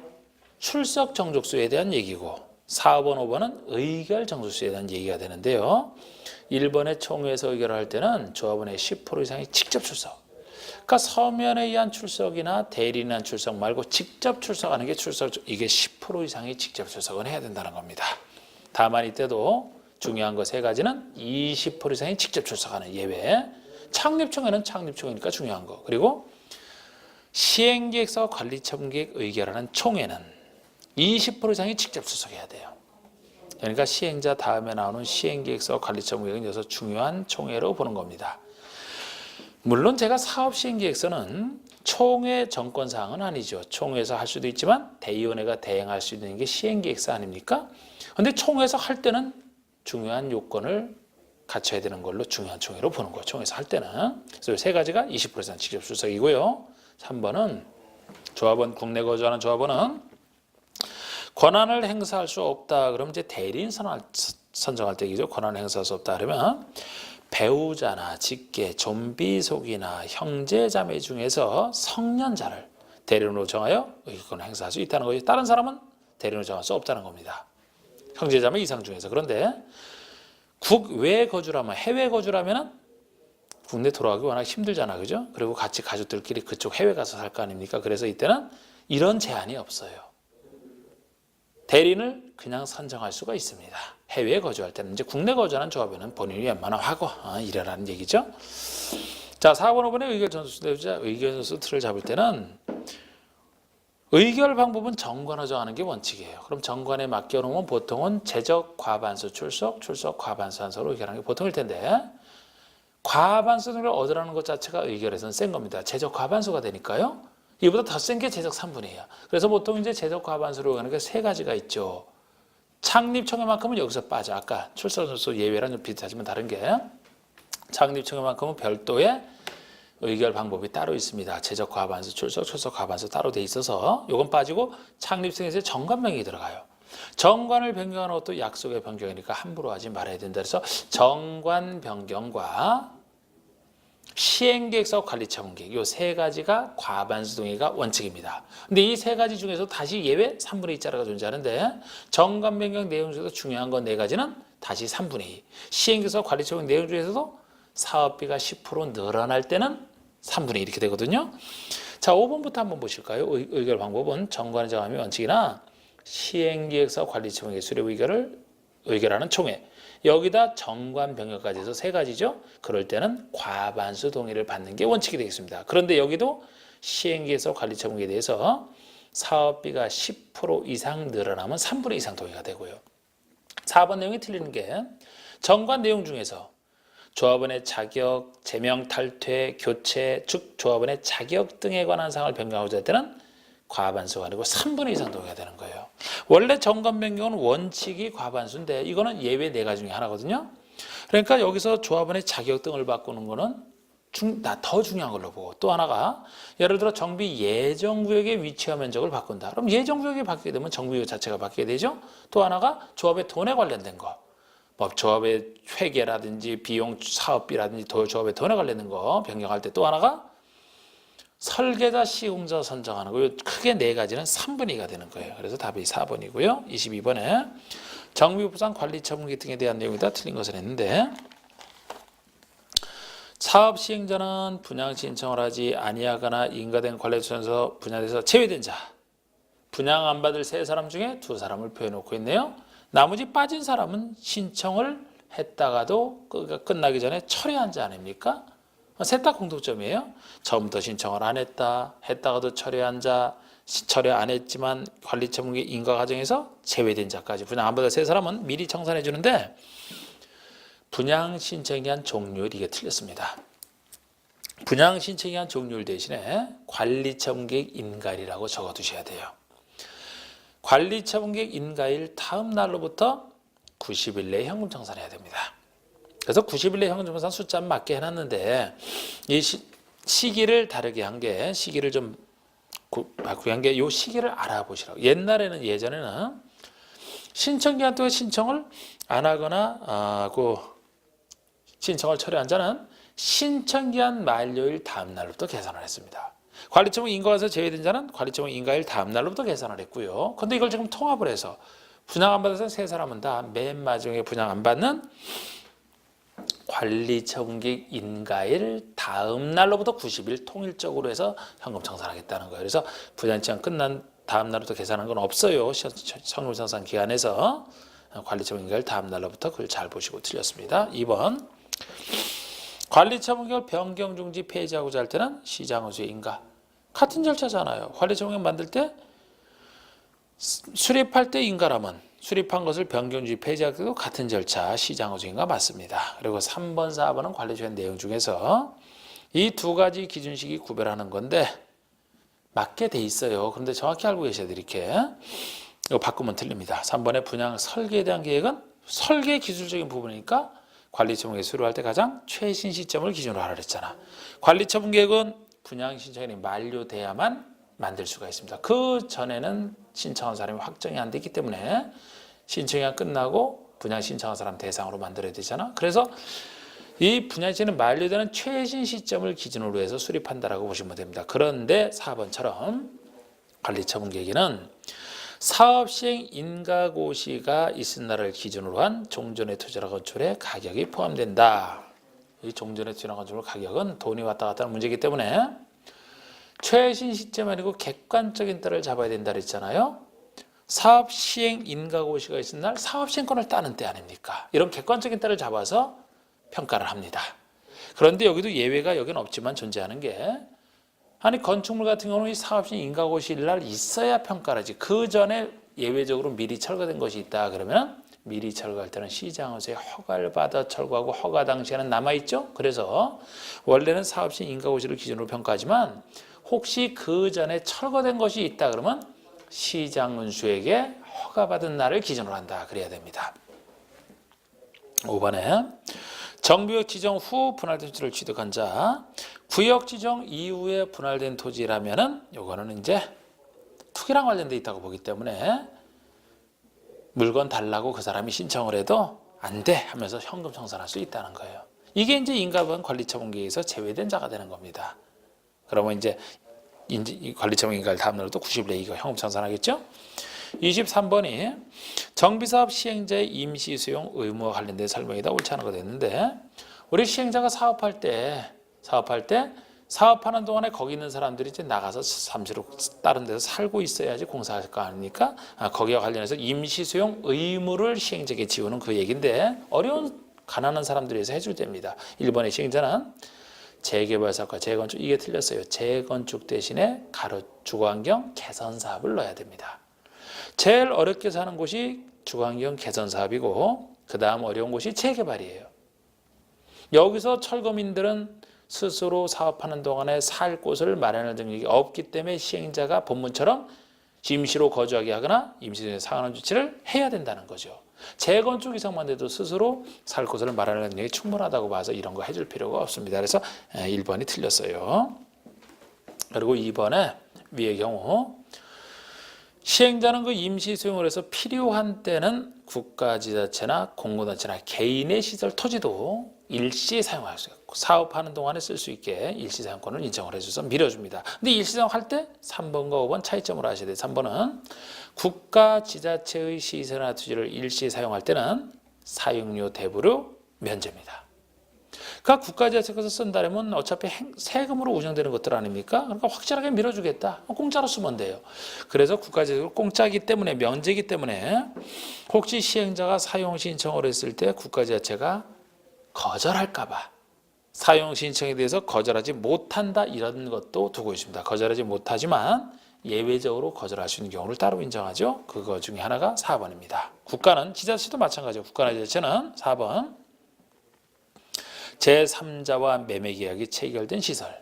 출석 정족수에 대한 얘기고, 4번, 5번은 의결 정족수에 대한 얘기가 되는데요. 1번의 총회에서 의결을 할 때는 조합원의 10% 이상이 직접 출석. 그러니까 서면에 의한 출석이나 대리인에 의한 출석 말고 직접 출석하는 게 이게 10% 이상이 직접 출석은 해야 된다는 겁니다. 다만 이때도 중요한 거 세 가지는 20% 이상이 직접 출석하는 예외, 창립총회는 창립총회니까 중요한 거, 그리고 시행계획서 관리청계획 의결하는 총회는 20% 이상이 직접 출석해야 돼요. 그러니까 시행자 다음에 나오는 시행계획서 관리청계획은 여기서 중요한 총회로 보는 겁니다. 물론 제가 사업시행계획서는 총회 정권사항은 아니죠. 총회에서 할 수도 있지만 대의원회가 대행할 수 있는 게 시행계획서 아닙니까? 그런데 총회에서 할 때는 중요한 요건을 갖춰야 되는 걸로 중요한 총회로 보는 거예요. 총회에서 할 때는. 그래서 세 가지가 20% 이상 직접 출석이고요. 3번은 조합원, 국내 거주하는 조합원은 권한을 행사할 수 없다. 그러면 이제 대리인 선정할 때 얘기죠. 권한을 행사할 수 없다. 그러면 배우자나 직계, 좀비속이나 형제, 자매 중에서 성년자를 대리인으로 정하여 의결권을 행사할 수 있다는 거죠. 다른 사람은 대리인으로 정할 수 없다는 겁니다. 형제, 자매 이상 중에서. 그런데 국외 거주라면, 해외 거주라면 국내 돌아가기 워낙 힘들잖아, 그죠? 그리고 같이 가족들끼리 그쪽 해외 가서 살 거 아닙니까? 그래서 이때는 이런 제한이 없어요. 대리인을 그냥 선정할 수가 있습니다. 해외에 거주할 때는. 이제 국내 거주하는 조합원은 본인이 웬만하면 하고 이래라는 얘기죠. 자, 4번, 5번의 의결 전수 틀을 잡을 때는 의결 방법은 정관을 정하는 게 원칙이에요. 그럼 정관에 맡겨놓으면 보통은 제적 과반수 출석, 과반수 한서로 의결하는 게 보통일 텐데, 과반수 등을 얻으라는 것 자체가 의결에서는 센 겁니다. 제적 과반수가 되니까요. 이보다 더 센 게 제적 3분이에요. 그래서 보통 이제 제적 과반수로 가는 게 세 가지가 있죠. 창립총회만큼은 여기서 빠져. 아까 출석 전수 예외랑 좀 비슷하지만 다른 게, 창립총회만큼은 별도의 의결 방법이 따로 있습니다. 제적 과반수, 출석 과반수 따로 돼 있어서 요건 빠지고 창립총회에서 정관명이 들어가요. 정관을 변경하는 것도 약속의 변경이니까 함부로 하지 말아야 된다. 그래서 정관 변경과 시행계획서 관리처분계획 이 세 가지가 과반수 동의가 원칙입니다. 근데 이 세 가지 중에서 다시 예외 3분의 2자라가 존재하는데 정관 변경 내용 중에서 중요한 건 네 가지는 다시 3분의 2. 시행계획서 관리처분 내용 중에서도 사업비가 10% 늘어날 때는 3분의 2 이렇게 되거든요. 자, 5번부터 한번 보실까요? 의결 방법은 정관의 정함의 원칙이나 시행계획서 관리처분계획 수립 의결을 의결하는 총회. 여기다 정관 변경까지 해서 세 가지죠. 그럴 때는 과반수 동의를 받는 게 원칙이 되겠습니다. 그런데 여기도 시행계획서 관리처분계획에 대해서 사업비가 10% 이상 늘어나면 3분의 2 이상 동의가 되고요. 4번 내용이 틀리는 게 정관 내용 중에서 조합원의 자격, 제명 탈퇴, 교체, 즉 조합원의 자격 등에 관한 사항을 변경하고자 할 때는 과반수가 아니고 3분의 2 이상 동의가 되는 거예요. 원래 정관 변경은 원칙이 과반수인데 이거는 예외 네 가지 중에 하나거든요. 그러니까 여기서 조합원의 자격 등을 바꾸는 거는 더 중요한 걸로 보고, 또 하나가 예를 들어 정비 예정구역의 위치와 면적을 바꾼다. 그럼 예정구역이 바뀌게 되면 정비구역 자체가 바뀌게 되죠. 또 하나가 조합의 돈에 관련된 거, 뭐 조합의 회계라든지 비용 사업비라든지 조합의 돈에 관련된 거 변경할 때, 또 하나가 설계자 시공자 선정하는 거. 크게 네 가지는 3분의 2가 되는 거예요. 그래서 답이 4번이고요. 22번에 정비법상 관리처분계획 등에 대한 내용이 다 틀린 것을 했는데, 사업 시행자는 분양 신청을 하지 아니하거나 인가된 관리처에서 분양돼서 제외된 자, 분양 안 받을 세 사람 중에 두 사람을 표해놓고 있네요. 나머지 빠진 사람은 신청을 했다가도 끝나기 전에 철회한 자 아닙니까? 셋 다 공통점이에요. 처음부터 신청을 안 했다, 했다가도 철회한 자, 철회 안 했지만 관리처분계획 인가 과정에서 제외된 자까지 분양 안 받을 세 사람은 미리 청산해 주는데, 분양 신청에 대한 종료율 이게 틀렸습니다. 분양 신청에 대한 종료율 대신에 관리처분계획 인가일이라고 적어두셔야 돼요. 관리처분계획 인가일 다음 날로부터 90일 내에 현금 청산해야 됩니다. 그래서 90일 내에 현금 청산 숫자 맞게 해놨는데, 이 시기를 다르게 한 게, 시기를 좀 바꾸게 한 게 이 시기를 알아보시라고. 예전에는 신청기한 동안 신청을 안 하거나 신청을 철회한 자는 신청기한 만료일 다음 날로부터 계산을 했습니다. 관리처분 인가에서 제외된 자는 관리처분 인가일 다음 날로부터 계산을 했고요. 근데 이걸 지금 통합을 해서 분양 안 받아서 세 사람은 다 맨 마지막에 분양 안 받는 관리처분계획 인가일 다음 날로부터 90일 통일적으로 해서 현금 청산하겠다는 거예요. 그래서 분양 시간 끝난 다음 날부터 계산한 건 없어요. 현금 청산 기간에서 관리처분 인가일 다음 날로부터 그걸 잘 보시고 틀렸습니다. 2번 관리처분계획 변경 중지 폐지하고자 할 때는 시장허수의 인가 같은 절차잖아요. 관리처분계획 만들 때 수립할 때 인가라면 수립한 것을 변경 중지 폐지할 때도 같은 절차 시장허수 인가 맞습니다. 그리고 3번, 4번은 관리처분 내용 중에서 이 두 가지 기준식이 구별하는 건데 맞게 돼 있어요. 그런데 정확히 알고 계셔야 돼. 이렇게 이거 바꾸면 틀립니다. 3번의 분양 설계에 대한 계획은 설계 기술적인 부분이니까 관리처분계획 수립할 때 가장 최신 시점을 기준으로 하라 그랬잖아. 관리처분계획은 분양 신청이 만료돼야만 만들 수가 있습니다. 그 전에는 신청한 사람이 확정이 안 되기 때문에 신청이 끝나고 분양 신청한 사람 대상으로 만들어야 되잖아. 그래서 이 분양시는 만료되는 최신 시점을 기준으로 해서 수립한다라고 보시면 됩니다. 그런데 4번처럼 관리처분계획에는 사업시행 인가고시가 있은 날을 기준으로 한 종전의 투자나 건축의 가격이 포함된다. 이 종전의 투자나 건축의 가격은 돈이 왔다 갔다 하는 문제이기 때문에 최신 시점 아니고 객관적인 때를 잡아야 된다 그랬잖아요. 사업시행 인가고시가 있은 날 사업시행권을 따는 때 아닙니까? 이런 객관적인 때를 잡아서 평가를 합니다. 그런데 여기도 예외가 여기는 없지만 존재하는 게, 아니 건축물 같은 경우는 이 사업시행 인가고시일 날 있어야 평가를 하지. 그 전에 예외적으로 미리 철거된 것이 있다 그러면 미리 철거할 때는 시장허수에 허가를 받아 철거하고 허가 당시에는 남아있죠. 그래서 원래는 사업시행 인가고시를 기준으로 평가하지만 혹시 그 전에 철거된 것이 있다 그러면 시장은수에게 허가받은 날을 기준으로 한다 그래야 됩니다. 5번에 정비구역 지정 후 분할된 토지를 취득한 자, 구역 지정 이후에 분할된 토지라면은 요거는 이제 투기랑 관련돼 있다고 보기 때문에 물건 달라고 그 사람이 신청을 해도 안 돼 하면서 현금 청산할 수 있다는 거예요. 이게 이제 인가부원 관리처분계에서 제외된 자가 되는 겁니다. 그러면 이제 관리처분 인가를 다음으로 또 90일 내에 이거 현금 청산하겠죠? 23번이 정비사업 시행자의 임시 수용 의무와 관련된 설명이다. 옳지 않은 거 됐는데 우리 시행자가 사업할 때 사업하는 동안에 거기 있는 사람들이 이제 나가서 잠시로 다른 데서 살고 있어야지 공사할 거 아닙니까? 거기와 관련해서 임시 수용 의무를 시행자에게 지우는 그 얘기인데 어려운 가난한 사람들이 위해서 해줄 때입니다. 1번의 시행자는 재개발 사업과 재건축 이게 틀렸어요. 재건축 대신에 주거환경 개선 사업을 넣어야 됩니다. 제일 어렵게 사는 곳이 주거환경 개선 사업이고 그 다음 어려운 곳이 재개발이에요. 여기서 철거민들은 스스로 사업하는 동안에 살 곳을 마련할 능력이 없기 때문에 시행자가 본문처럼 임시로 거주하게 하거나 임시에 상환한 조치를 해야 된다는 거죠. 재건축 이상만 돼도 스스로 살 곳을 마련할 능력이 충분하다고 봐서 이런 거 해줄 필요가 없습니다. 그래서 1번이 틀렸어요. 그리고 2번에 위의 경우 시행자는 그 임시 수용을 해서 필요한 때는 국가지자체나 공공단체나 개인의 시설 토지도 일시 사용할 수 있고 사업하는 동안에 쓸 수 있게 일시 사용권을 인정을 해줘서 밀어줍니다. 근데 일시 사용할 때 3번과 5번 차이점으로 하셔야 돼요. 3번은 국가지자체의 시설이나 토지를 일시 사용할 때는 사용료 대부료 면제입니다. 그러니까 국가지자체에서 쓴다면 어차피 세금으로 운영되는 것들 아닙니까? 그러니까 확실하게 밀어주겠다. 공짜로 쓰면 돼요. 그래서 국가지자체가 공짜이기 때문에 면제이기 때문에 혹시 시행자가 사용 신청을 했을 때 국가지자체가 거절할까 봐 사용 신청에 대해서 거절하지 못한다 이런 것도 두고 있습니다. 거절하지 못하지만 예외적으로 거절할 수 있는 경우를 따로 인정하죠. 그거 중에 하나가 4번입니다. 국가는 지자체도 마찬가지죠. 국가나 지자체는 4번 제3자와 매매계약이 체결된 시설에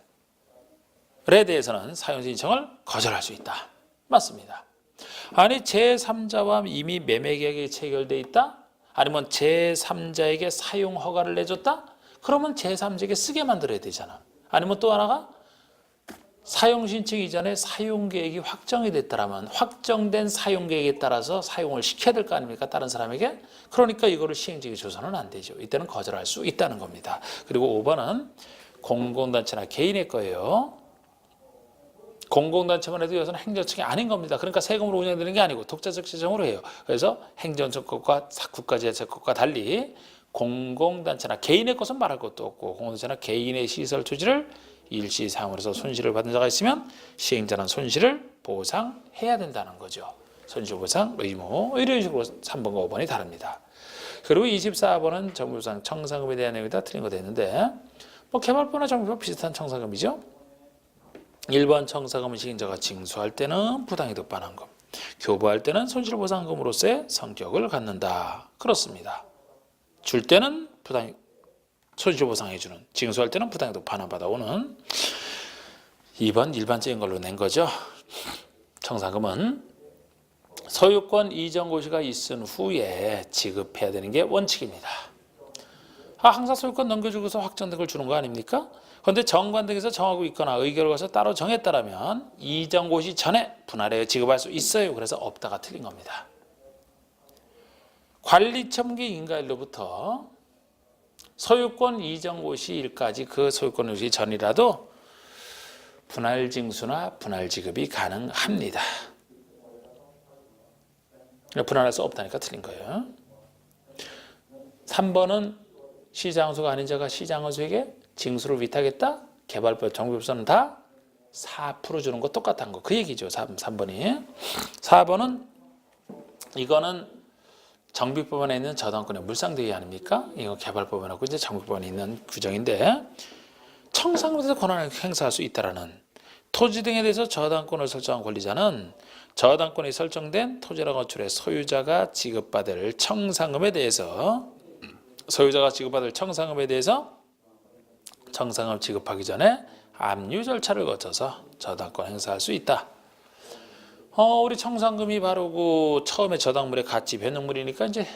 대해서는 사용 신청을 거절할 수 있다. 맞습니다. 아니 제3자와 이미 매매계약이 체결돼 있다? 아니면 제3자에게 사용 허가를 내줬다? 그러면 제3자에게 쓰게 만들어야 되잖아. 아니면 또 하나가 사용 신청 이전에 사용 계획이 확정이 됐다면 확정된 사용 계획에 따라서 사용을 시켜야 될 거 아닙니까? 다른 사람에게? 그러니까 이거를 시행자에게 줘서는 안 되죠. 이때는 거절할 수 있다는 겁니다. 그리고 5번은 공공단체나 개인의 거예요. 공공단체만 해도 이것은 행정청이 아닌 겁니다. 그러니까 세금으로 운영되는 게 아니고 독자적 재정으로 해요. 그래서 행정청 것과 국가지자체 것과 달리 공공단체나 개인의 것은 말할 것도 없고 공공단체나 개인의 시설 토지를 일시 사용을 해서 손실을 받은 자가 있으면 시행자는 손실을 보상해야 된다는 거죠. 손실보상 의무 이런 식으로 3번과 5번이 다릅니다. 그리고 24번은 정부보상 청산금에 대한 내용이 다 틀린 거 됐는데 뭐 개발부나 정부와 비슷한 청산금이죠. 1번 청산금은 시행자가 징수할 때는 부당이득 반환금, 교부할 때는 손실보상금으로서의 성격을 갖는다. 그렇습니다. 줄 때는 손실보상해주는, 징수할 때는 부당이득 반환받아오는 2번 일반적인 걸로 낸 거죠. 청산금은 소유권 이전 고시가 있은 후에 지급해야 되는 게 원칙입니다. 항상 소유권 넘겨주고서 확정된 걸 주는 거 아닙니까? 그런데 정관 등에서 정하고 있거나 의결을 가서 따로 정했다면 이전 고시 전에 분할해 지급할 수 있어요. 그래서 없다가 틀린 겁니다. 관리처분기 인가일로부터 소유권 이전 고시일까지 그 소유권 고시 전이라도 분할 징수나 분할 지급이 가능합니다. 분할할 수 없다니까 틀린 거예요. 3번은 시장수가 아닌 자가 시장수에게 징수를 위탁했다? 개발법, 정비법서는 다 4% 주는 거 똑같은 거. 그 얘기죠. 3번이. 4번은 이거는 정비법원에 있는 저당권의 물상대위 아닙니까? 이거 개발법원하고 이제 정비법원에 있는 규정인데 청산금에 대해서 권한을 행사할 수 있다라는 토지 등에 대해서 저당권을 설정한 권리자는 저당권이 설정된 토지나 건축의 소유자가 지급받을 청산금에 대해서 청산금 지급하기 전에 압류 절차를 거쳐서 저당권 행사할 수 있다. 우리 청산금이 바로 처음에 저당물의 가치 변동물이니까 이제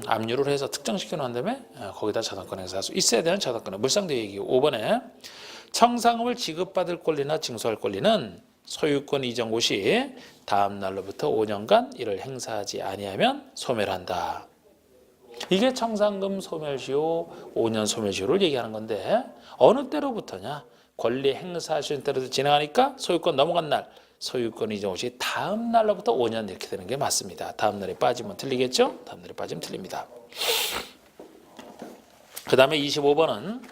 압류를 해서 특정시켜 놓은 다음에 거기다 저당권 행사할 수 있어야 되는 저당권의 물상대 얘기고 5번에 청산금을 지급받을 권리나 징수할 권리는 소유권 이전 고시 다음 날로부터 5년간 이를 행사하지 아니하면 소멸한다. 이게 청산금 소멸시효, 5년 소멸시효를 얘기하는 건데 어느 때로부터냐? 권리 행사하시는 때로부터 진행하니까 소유권 넘어간 날, 소유권 이전 고시 다음 날로부터 5년 이렇게 되는 게 맞습니다. 다음 날에 빠지면 틀리겠죠? 다음 날에 빠지면 틀립니다. 그 다음에 25번은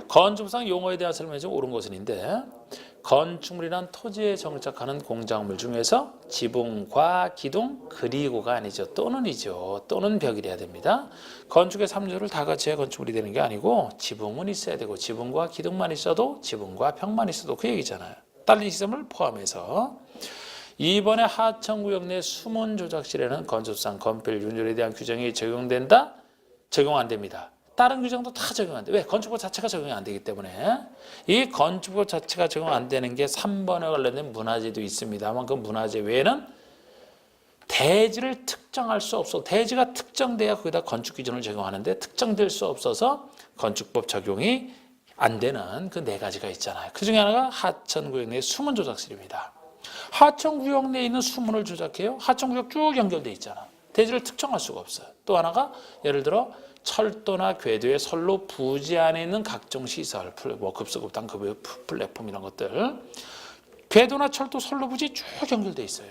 건축상 용어에 대한 설명이 좀 옳은 것은인데 건축물이란 토지에 정착하는 공작물 중에서 지붕과 기둥 그리고가 아니죠. 또는이죠. 또는 벽이래야 됩니다. 건축의 3조를 다 같이 해야 건축물이 되는 게 아니고 지붕은 있어야 되고 지붕과 기둥만 있어도 지붕과 벽만 있어도 그 얘기잖아요. 딸린 시설을 포함해서 이번에 하천구역 내 숨은 조작실에는 건축상 건폐율 윤율에 대한 규정이 적용된다? 적용 안 됩니다. 다른 규정도 다 적용 안 돼. 왜? 건축법 자체가 적용이 안 되기 때문에. 이 건축법 자체가 적용 안 되는 게 3번에 관련된 문화재도 있습니다만 그 문화재 외에는 대지를 특정할 수 없어. 대지가 특정돼야 거기다 건축 기준을 적용하는데 특정될 수 없어서 건축법 적용이 안 되는 그 4가지가 있잖아요. 그 중에 하나가 하천구역 내 수문 조작실입니다. 하천구역 내에 있는 수문을 조작해요. 하천구역 쭉 연결돼 있잖아. 대지를 특정할 수가 없어요. 또 하나가 예를 들어 철도나 궤도의 선로 부지 안에 있는 각종 시설, 뭐 급수급당, 플랫폼 이런 것들, 궤도나 철도 선로 부지 쭉 연결돼 있어요.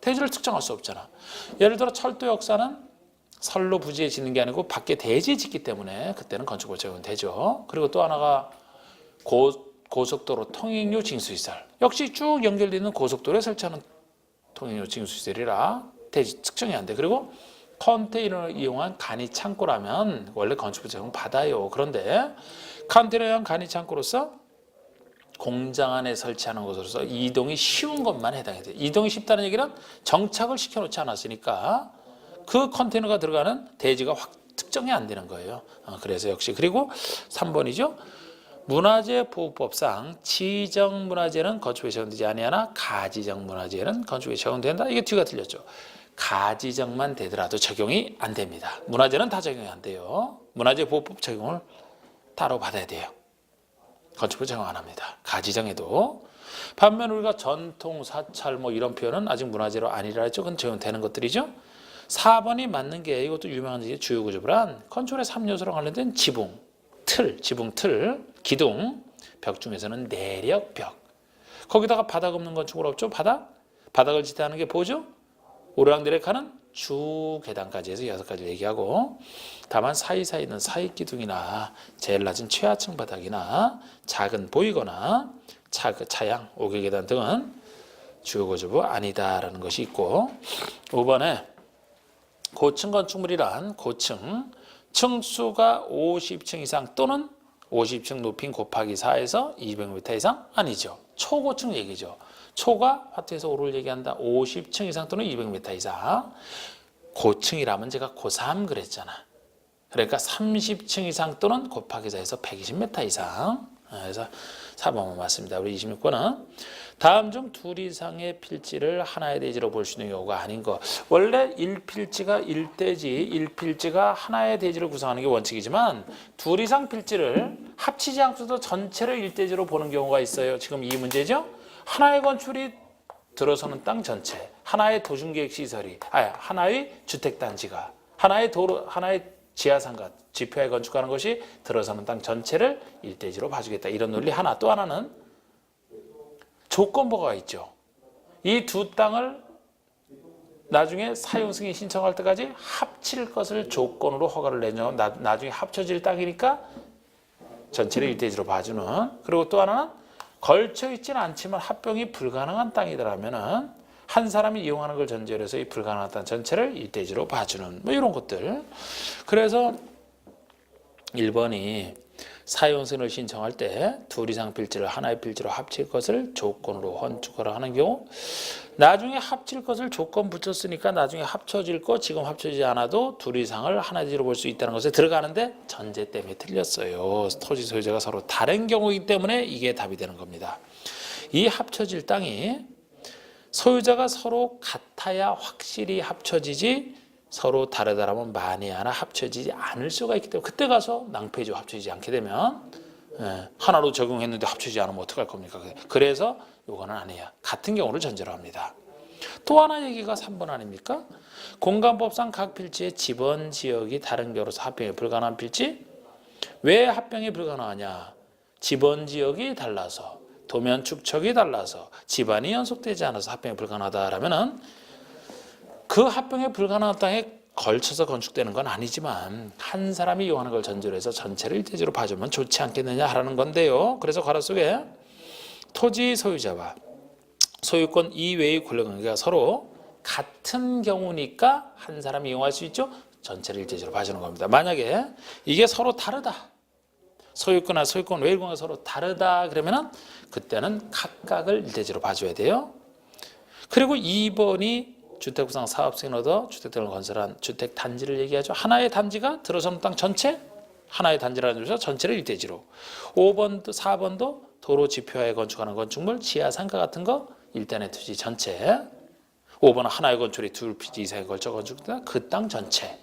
대지를 특정할 수 없잖아. 예를 들어 철도 역사는 선로 부지에 짓는 게 아니고 밖에 대지에 짓기 때문에 그때는 건축법 적용이 되죠. 그리고 또 하나가 고속도로 통행료 징수시설, 역시 쭉 연결되어 있는 고속도로에 설치하는 통행료 징수시설이라 대지 특정이 안 돼. 그리고 컨테이너를 이용한 간이 창고라면 원래 건축법 적용 받아요. 그런데 컨테이너를 이용한 간이 창고로서 공장 안에 설치하는 것으로서 이동이 쉬운 것만 해당이 돼요. 이동이 쉽다는 얘기는 정착을 시켜놓지 않았으니까 그 컨테이너가 들어가는 대지가 확 특정이 안 되는 거예요. 그래서 역시 그리고 3번이죠. 문화재보호법상 지정문화재는 건축에 적용되지 아니하나 가지정문화재는 건축에 적용된다. 이게 뒤가 틀렸죠. 가지정만 되더라도 적용이 안 됩니다. 문화재는 다 적용이 안 돼요. 문화재보호법 적용을 따로 받아야 돼요. 건축법 적용 안 합니다. 가지정에도. 반면 우리가 전통, 사찰 뭐 이런 표현은 아직 문화재로 아니라 했죠. 그건 적용되는 것들이죠. 4번이 맞는 게 이것도 유명한 주요구조물한 건축의 3요소랑 관련된 지붕, 틀, 기둥, 벽 중에서는 내력 벽. 거기다가 바닥 없는 건축물 없죠? 바닥을 지탱하는 게 뭐죠? 오르락내리락하는 주 계단까지 해서 6가지를 얘기하고 다만 사이사이 있는 사익기둥이나 제일 낮은 최하층 바닥이나 작은 보이거나 차양, 5개계단 등은 주요구조부 아니다라는 것이 있고 5번에 고층 건축물이란 고층, 층수가 50층 이상 또는 50층 높인 곱하기 4에서 200m 이상 아니죠. 초고층 얘기죠. 초가 화투에서 오를 얘기한다. 50층 이상 또는 200m 이상. 고층이라면 제가 고3 그랬잖아. 그러니까 30층 이상 또는 곱하기 4에서 120m 이상. 그래서 4번만 맞습니다. 우리 26번은 다음 중 둘 이상의 필지를 하나의 대지로 볼 수 있는 경우가 아닌 것. 원래 1필지가 1대지, 1필지가 하나의 대지를 구성하는 게 원칙이지만 둘 이상 필지를 합치지 않고도 전체를 1대지로 보는 경우가 있어요. 지금 이 문제죠. 하나의 건축이 들어서는 땅 전체, 하나의 도심계획시설이, 하나의 주택단지가, 하나의 도로, 하나의 지하상가, 지표에 건축하는 것이 들어서는 땅 전체를 1대지로 봐주겠다. 이런 논리 하나. 또 하나는 조건부가 있죠. 이 두 땅을 나중에 사용 승인 신청할 때까지 합칠 것을 조건으로 허가를 내죠. 나중에 합쳐질 땅이니까 전체를 1대지로 봐주는. 그리고 또 하나는 걸쳐 있지는 않지만 합병이 불가능한 땅이더라면은 한 사람이 이용하는 걸 전제로 해서 이 불가능한 땅 전체를 1대지로 봐주는 뭐 이런 것들. 그래서 1번이 사용승인을 신청할 때 둘 이상 필지를 하나의 필지로 합칠 것을 조건으로 헌축을 하는 경우 나중에 합칠 것을 조건 붙였으니까 나중에 합쳐질 거 지금 합쳐지지 않아도 둘 이상을 하나의 대지로 볼 수 있다는 것에 들어가는데 전제 때문에 틀렸어요. 토지 소유자가 서로 다른 경우이기 때문에 이게 답이 되는 겁니다. 이 합쳐질 땅이 소유자가 서로 같아야 확실히 합쳐지지 서로 다르다라면 만에 하나 합쳐지지 않을 수가 있기 때문에 그때 가서 낭패죠. 합쳐지지 않게 되면 하나로 적용했는데 합쳐지지 않으면 어떡할 겁니까? 그래서 요거는 아니에요. 같은 경우를 전제로 합니다. 또 하나 얘기가 3번 아닙니까? 공간법상 각 필지의 지번 지역이 다른 경우로서 합병이 불가능한 필지? 왜 합병이 불가능하냐? 지번 지역이 달라서, 도면 축척이 달라서, 집안이 연속되지 않아서 합병이 불가능하다라면은 그 합병이 불가능한 땅에 걸쳐서 건축되는 건 아니지만 한 사람이 이용하는 걸 전제로 해서 전체를 일대지로 봐주면 좋지 않겠느냐 하라는 건데요. 그래서 괄호 속에 토지 소유자와 소유권 이외의 권리관계가 서로 같은 경우니까 한 사람이 이용할 수 있죠. 전체를 일대지로 봐주는 겁니다. 만약에 이게 서로 다르다. 소유권과 소유권 외의 권리가 서로 다르다 그러면은 그때는 각각을 일대지로 봐줘야 돼요. 그리고 2번이 주택구상 사업승인 얻어 주택등을 건설한 주택단지를 얘기하죠. 하나의 단지가 들어서는 땅 전체, 하나의 단지라는 점에서 전체를 일대지로. 5번도 4번도 도로 지표하에 건축하는 건축물, 지하 상가 같은 거 일단의 토지 전체. 5번은 하나의 건축물이 2필지 이상에 걸쳐 건축된다. 그 땅 전체.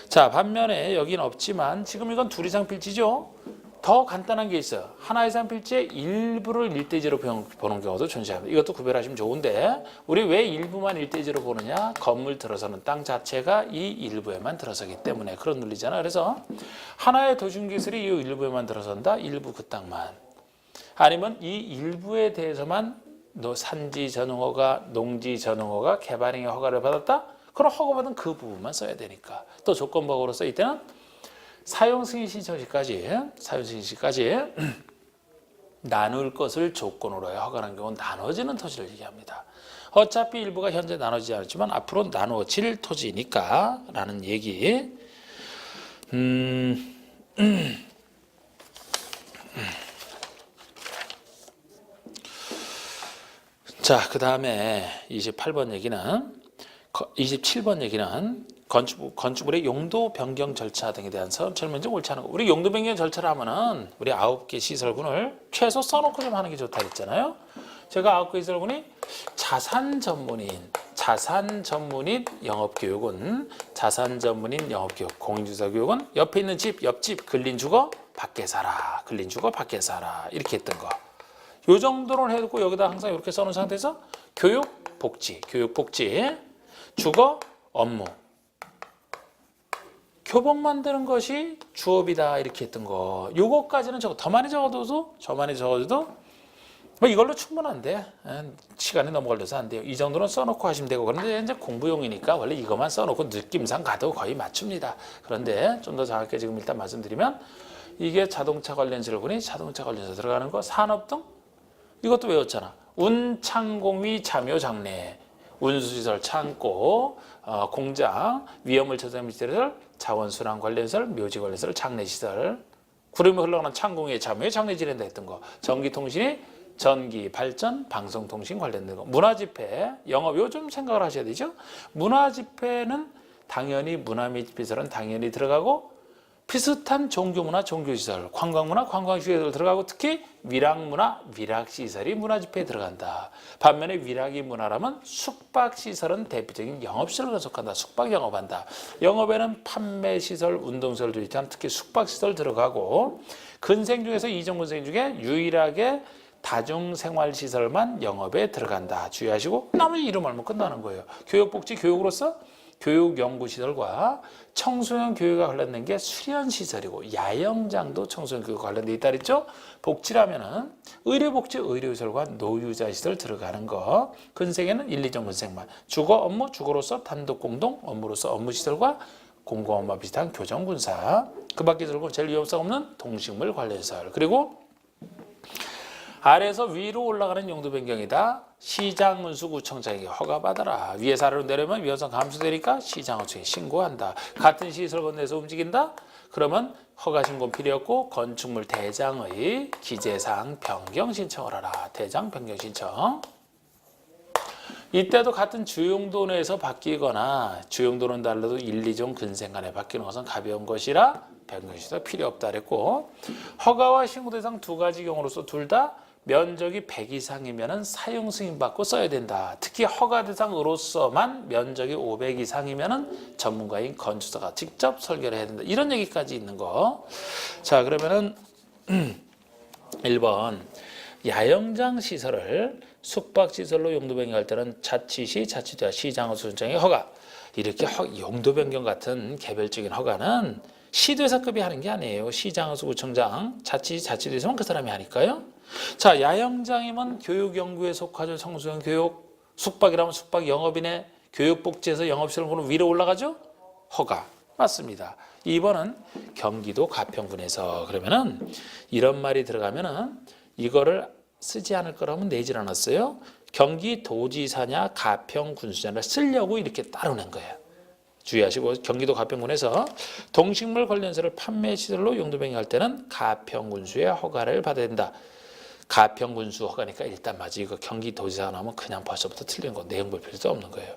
자, 반면에 여기는 없지만 지금 이건 2 이상 필지죠. 더 간단한 게 있어요. 하나 이상 필지의 일부를 일대지로 보는 경우도 존재합니다. 이것도 구별하시면 좋은데 우리 왜 일부만 일대지로 보느냐? 건물 들어서는 땅 자체가 이 일부에만 들어서기 때문에 그런 논리잖아. 그래서 하나의 도심기술이 이 일부에만 들어선다. 일부 그 땅만. 아니면 이 일부에 대해서만 산지 전용허가, 농지 전용허가, 개발행위 허가를 받았다. 그럼 허가받은 그 부분만 써야 되니까. 또 조건부호로 써 있때는 사용승인 신청 시까지 나눌 것을 조건으로 해 허가하는 경우는 나눠지는 토지를 얘기합니다. 어차피 일부가 현재 나눠지지 않았지만 앞으로 나누어질 토지니까 라는 얘기. 자, 그 다음에 28번 얘기는 건축물의 용도 변경 절차 등에 대한 설명 좀 옳지 않은 거. 우리 용도 변경 절차를 하면은 우리 9개 시설군을 최소 써놓고 좀 하는 게 좋다 그랬잖아요. 제가 9개 시설군이 자산 전문인 영업교육은 공인중개사교육은 옆에 있는 집, 옆집, 근린주거 밖에 살아, 이렇게 했던 거. 요 정도는 해두고 여기다 항상 이렇게 써놓은 상태에서 교육, 복지, 주거, 업무, 교복 만드는 것이 주업이다 이렇게 했던 거. 요거까지는 더 많이 적어도 뭐 이걸로 충분한데 시간이 너무 걸려서 안 돼요. 이 정도는 써놓고 하시면 되고. 그런데 이제 공부용이니까 원래 이것만 써놓고 느낌상 가도 거의 맞춥니다. 그런데 좀 더 정확하게 지금 일단 말씀드리면 이게 자동차 관련 질문이 자동차 관련해서 들어가는 거, 산업 등 이것도 외웠잖아. 운창공위 참여 장래, 운수시설, 창고, 공장, 위험물 처리장 시설, 자원순환 관련시설, 묘지 관련시설, 장례시설, 구름이 흘러가는 창공위에 참여해 장례지낸다 했던 거, 전기통신이 전기, 발전, 방송통신 관련된 거, 문화집회, 영업 요즘 생각을 하셔야 되죠. 문화집회는 당연히 문화 및 시설은 당연히 들어가고 비슷한 종교문화, 종교시설, 관광문화, 관광시설 들어가고 특히 위락문화, 위락시설이 문화집회에 들어간다. 반면에 위락이 문화라면 숙박시설은 대표적인 영업시설에 속한다. 숙박 영업한다. 영업에는 판매시설, 운동시설도 있지만 특히 숙박시설 들어가고 근생 중에서 이종근생 중에 유일하게 다중생활시설만 영업에 들어간다. 주의하시고 나머지 이름 알면 끝나는 거예요. 교육복지, 교육으로서 교육연구시설과 청소년 교육과 관련된 게 수련시설이고 야영장도 청소년 교육과 관련돼 있다 그랬죠. 복지라면은 의료복지, 의료시설과 노유자시설 들어가는 거. 근생에는 1, 2종 근생만. 주거 업무, 주거로서 단독 공동, 업무로서 업무시설과 공공업무와 비슷한 교정군사. 그 밖에 들고 제일 위험성 없는 동식물 관련시설. 그리고 아래에서 위로 올라가는 용도 변경이다. 시장운수구청장에게 허가받아라. 위에서 아래로 내려면 위험성 감소되니까 시장원청에 신고한다. 같은 시설권 내에서 움직인다. 그러면 허가 신고 필요 없고 건축물 대장의 기재사항 변경 신청을 하라. 대장 변경 신청. 이때도 같은 주용도 내에서 바뀌거나 주용도는 달라도 1, 2종 근생 간에 바뀌는 것은 가벼운 것이라 변경시도 필요 없다 그랬고, 허가와 신고 대상 2가지 경우로서 둘 다 면적이 100 이상이면 사용 승인 받고 써야 된다. 특히 허가 대상으로서만 면적이 500 이상이면 전문가인 건축사가 직접 설계를 해야 된다. 이런 얘기까지 있는 거. 자, 그러면은 1번 야영장 시설을 숙박시설로 용도 변경할 때는 자치시, 자치도와 시장수청장의 허가. 이렇게 용도 변경 같은 개별적인 허가는 시도에서급이 하는 게 아니에요. 시장수구청장, 자치시, 자치도에서만 그 사람이 하니까요. 자, 야영장이면 교육연구에 속하죠. 청소년 교육, 숙박이라면 숙박 영업인의 교육복지에서 영업시설은 위로 올라가죠. 허가. 맞습니다. 2번은 경기도 가평군에서. 그러면은 이런 말이 들어가면은 이거를 쓰지 않을 거라면 내질 않았어요. 경기도지사냐 가평군수냐를 쓰려고 이렇게 따로 낸 거예요. 주의하시고 경기도 가평군에서 동식물 관련소를 판매시설로 용도 변경할 때는 가평군수의 허가를 받아야 된다. 가평군수 허가니까 일단 맞지. 이거 경기도지사 나오면 그냥 벌써부터 틀린 거. 내용 볼 필요도 없는 거예요.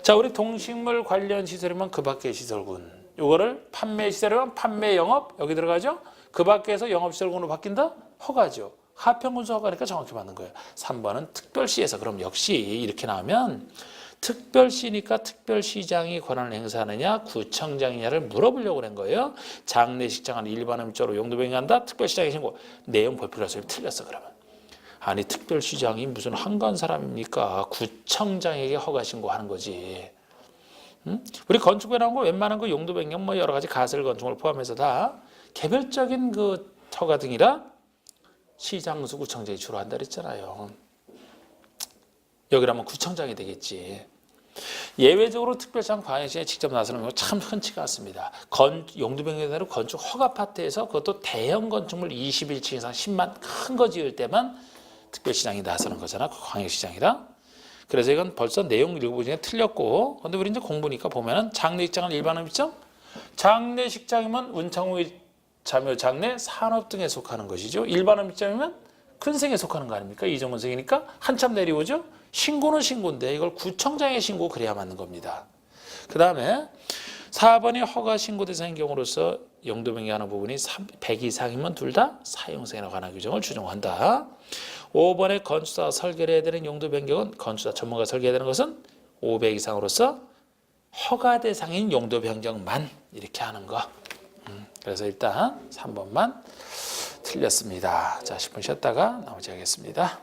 자, 우리 동식물 관련 시설이면 그 밖의 시설군. 요거를 판매시설이면 판매 영업 여기 들어가죠. 그 밖에서 영업시설군으로 바뀐다? 허가죠. 가평군수 허가니까 정확히 맞는 거예요. 3번은 특별시에서. 그럼 역시 이렇게 나오면 특별시니까 특별시장이 권한을 행사하느냐 구청장이냐를 물어보려고 한 거예요. 장례식장은 일반 음식으로 용도 변경한다. 특별시장이 신고. 내용 볼 필요 없어요. 틀렸어 그러면. 아니 특별시장이 무슨 한간 사람입니까? 구청장에게 허가 신고하는 거지. 우리 건축에 나온 거 웬만한 거 용도 변경 뭐 여러 가지 가설 건축을 포함해서 다 개별적인 그 허가 등이라 시장수 구청장이 주로 한다 그랬잖아요. 여기라면 구청장이 되겠지. 예외적으로 특별시장 광역시에 직접 나서는 거 참 흔치가 않습니다. 용도 변경대로 건축 허가 파트에서 그것도 대형 건축물 21층 이상 10만 큰 거 지을 때만 특별시장이 나서는 거잖아. 광역시장이라. 그래서 이건 벌써 내용 읽어보니까 틀렸고, 근데 우리 이제 공부니까 보면은 장례식장은 일반 음식점, 장례식장이면 은창후의 자묘, 장례, 산업 등에 속하는 것이죠. 일반 음식점이면 큰생에 속하는 거 아닙니까? 이정원생이니까 한참 내려오죠. 신고는 신고인데 이걸 구청장에 신고 그래야 맞는 겁니다. 그 다음에 4번이 허가 신고 대상인 경우로서 용도 변경하는 부분이 100 이상이면 둘 다 사용승인에 관한 규정을 준용한다. 5번에 건축사가 설계를 해야 되는 용도 변경은 건축사 전문가가 설계해야 되는 것은 500 이상으로서 허가 대상인 용도 변경만 이렇게 하는 거. 그래서 일단 3번만 틀렸습니다. 자, 10분 쉬었다가 나머지 하겠습니다.